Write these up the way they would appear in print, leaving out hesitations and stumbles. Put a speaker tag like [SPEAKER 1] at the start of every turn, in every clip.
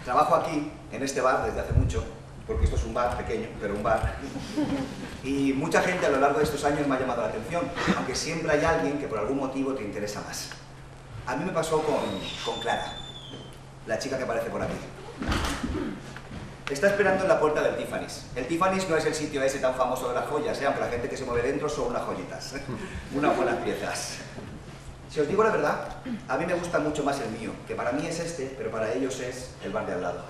[SPEAKER 1] Trabajo aquí, en este bar, desde hace mucho, porque esto es un bar pequeño, pero un bar. Y mucha gente a lo largo de estos años me ha llamado la atención, aunque siempre hay alguien que por algún motivo te interesa más. A mí me pasó con Clara, la chica que aparece por aquí. Está esperando en la puerta del Tiffany's. El Tiffany's no es el sitio ese tan famoso de las joyas, aunque la gente que se mueve dentro son unas joyitas, unas buenas piezas. Si os digo la verdad, a mí me gusta mucho más el mío, que para mí es este, pero para ellos es el bar de al lado.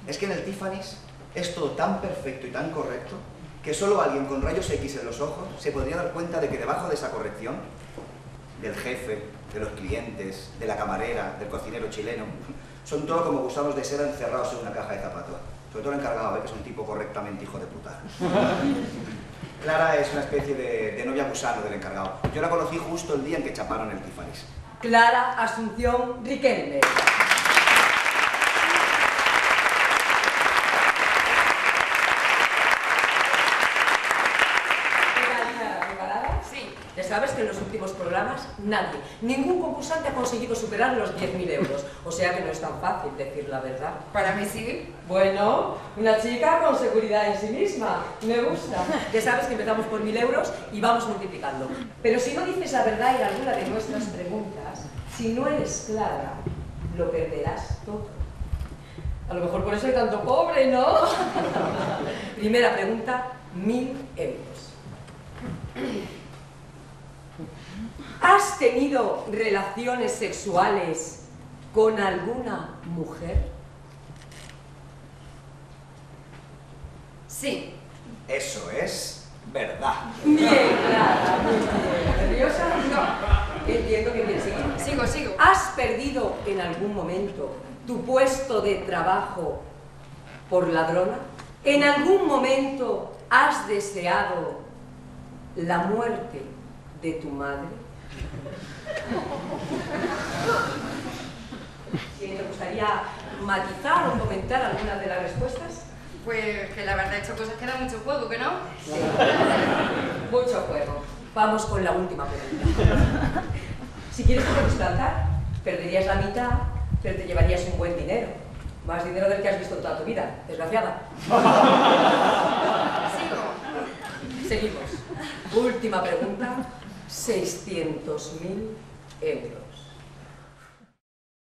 [SPEAKER 1] Es que en el Tiffany's es todo tan perfecto y tan correcto que solo alguien con rayos X en los ojos se podría dar cuenta de que debajo de esa corrección, del jefe, de los clientes, de la camarera, del cocinero chileno, son todo como gusanos de seda encerrados en una caja de zapatos. Sobre todo el encargado, que es un tipo correctamente hijo de puta. Clara es una especie de novia gusano del encargado. Yo la conocí justo el día en que chaparon el Tiffany's.
[SPEAKER 2] Clara Asunción Riquelme. Ya sabes que en los últimos programas nadie, ningún concursante ha conseguido superar los 10.000 euros. O sea que no es tan fácil decir la verdad.
[SPEAKER 3] Para mí sí.
[SPEAKER 2] Bueno, una chica con seguridad en sí misma. Me gusta. Ya sabes que empezamos por 1.000 euros y vamos multiplicando. Pero si no dices la verdad en alguna de nuestras preguntas, si no eres clara, lo perderás todo. A lo mejor por eso hay tanto pobre, ¿no? Primera pregunta, 1.000 euros. ¿Has tenido relaciones sexuales con alguna mujer?
[SPEAKER 3] Sí.
[SPEAKER 1] Eso es verdad.
[SPEAKER 2] Bien, Clara, muy bien. ¿Nerviosa? No. Entiendo que quieres seguir.
[SPEAKER 3] Sigo.
[SPEAKER 2] ¿Has perdido en algún momento tu puesto de trabajo por ladrona? ¿En algún momento has deseado la muerte de tu madre? ¿Sí, ¿te gustaría matizar o comentar algunas de las respuestas?
[SPEAKER 3] Pues que la verdad he hecho cosas que dan mucho juego, ¿que no?
[SPEAKER 2] Sí. Mucho juego. Vamos con la última pregunta. Si quieres plantar, perderías la mitad, pero te llevarías un buen dinero. Más dinero del que has visto en toda tu vida, desgraciada. Seguimos. Última pregunta. 600.000 euros.